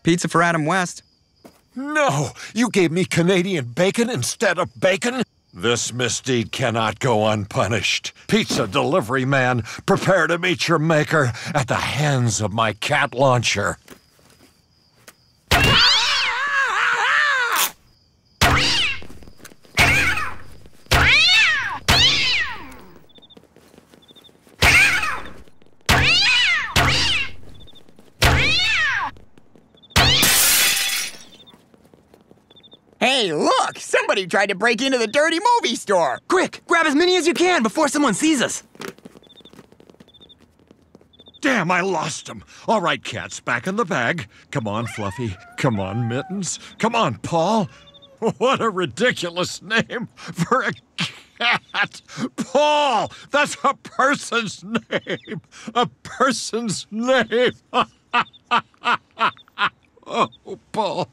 Pizza for Adam West. No! You gave me Canadian bacon instead of bacon? This misdeed cannot go unpunished. Pizza delivery man, prepare to meet your maker at the hands of my cat launcher. Hey, look! Somebody tried to break into the dirty movie store! Quick, grab as many as you can before someone sees us. Damn, I lost him. All right, cats, back in the bag. Come on, Fluffy. Come on, Mittens. Come on, Paul. What a ridiculous name for a cat. Paul! That's a person's name. A person's name. Oh, Paul.